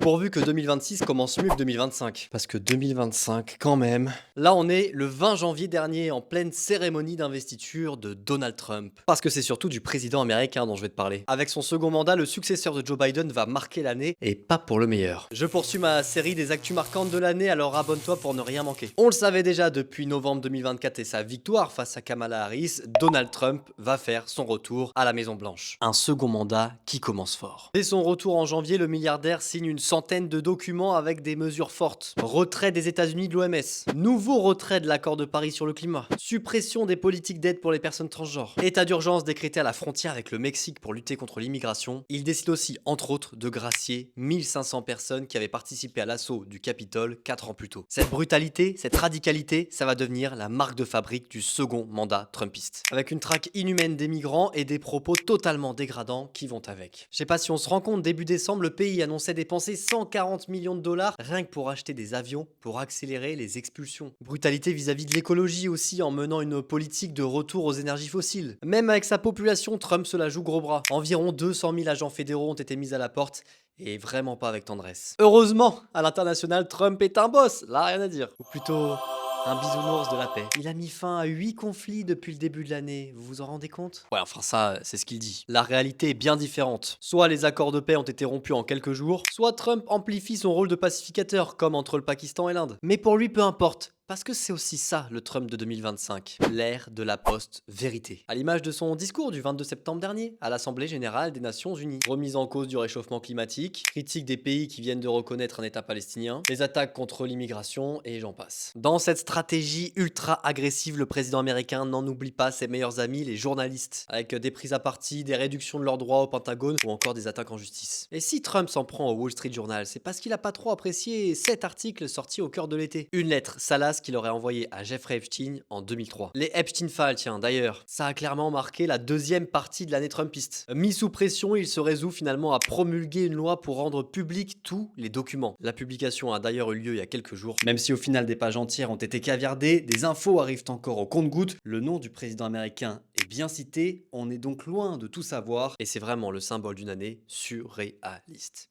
Pourvu que 2026 commence mieux que 2025. Parce que 2025, quand même. Là, on est le 20 janvier dernier, en pleine cérémonie d'investiture de Donald Trump. Parce que c'est surtout du président américain dont je vais te parler. Avec son second mandat, le successeur de Joe Biden va marquer l'année, et pas pour le meilleur. Je poursuis ma série des actus marquantes de l'année, alors abonne-toi pour ne rien manquer. On le savait déjà depuis novembre 2024 et sa victoire face à Kamala Harris, Donald Trump va faire son retour à la Maison Blanche. Un second mandat qui commence fort. Dès son retour en janvier, le milliardaire signe une centaine de documents avec des mesures fortes. Retrait des États-Unis de l'OMS, nouveau retrait de l'accord de Paris sur le climat, suppression des politiques d'aide pour les personnes transgenres, état d'urgence décrété à la frontière avec le Mexique pour lutter contre l'immigration. Il décide aussi, entre autres, de gracier 1500 personnes qui avaient participé à l'assaut du Capitole 4 ans plus tôt. Cette brutalité, cette radicalité, ça va devenir la marque de fabrique du second mandat trumpiste. Avec une traque inhumaine des migrants et des propos totalement dégradants qui vont avec. Je sais pas si on se rend compte, début décembre, le pays annonçait dépenser 140 millions de dollars rien que pour acheter des avions pour accélérer les expulsions. Brutalité vis-à-vis de l'écologie aussi en menant une politique de retour aux énergies fossiles. Même avec sa population, Trump se la joue gros bras. Environ 200 000 agents fédéraux ont été mis à la porte et vraiment pas avec tendresse. Heureusement, à l'international, Trump est un boss, là rien à dire. Ou plutôt un bisounours de la paix. Il a mis fin à 8 conflits depuis le début de l'année, vous vous en rendez compte? Ouais, enfin ça, c'est ce qu'il dit. La réalité est bien différente. Soit les accords de paix ont été rompus en quelques jours, soit Trump amplifie son rôle de pacificateur, comme entre le Pakistan et l'Inde. Mais pour lui, peu importe. Parce que c'est aussi ça le Trump de 2025, l'ère de la post-vérité. À l'image de son discours du 22 septembre dernier, à l'Assemblée Générale des Nations Unies. Remise en cause du réchauffement climatique, critique des pays qui viennent de reconnaître un État palestinien, les attaques contre l'immigration et j'en passe. Dans cette stratégie ultra agressive, le président américain n'en oublie pas ses meilleurs amis, les journalistes, avec des prises à partie, des réductions de leurs droits au Pentagone ou encore des attaques en justice. Et si Trump s'en prend au Wall Street Journal, c'est parce qu'il a pas trop apprécié 7 articles sortis au cœur de l'été. Une lettre salace qu'il aurait envoyé à Jeffrey Epstein en 2003. Les Epstein Files, tiens, d'ailleurs, ça a clairement marqué la deuxième partie de l'année trumpiste. Mis sous pression, il se résout finalement à promulguer une loi pour rendre publics tous les documents. La publication a d'ailleurs eu lieu il y a quelques jours. Même si au final des pages entières ont été caviardées, des infos arrivent encore au compte-gouttes. Le nom du président américain est bien cité, on est donc loin de tout savoir et c'est vraiment le symbole d'une année surréaliste.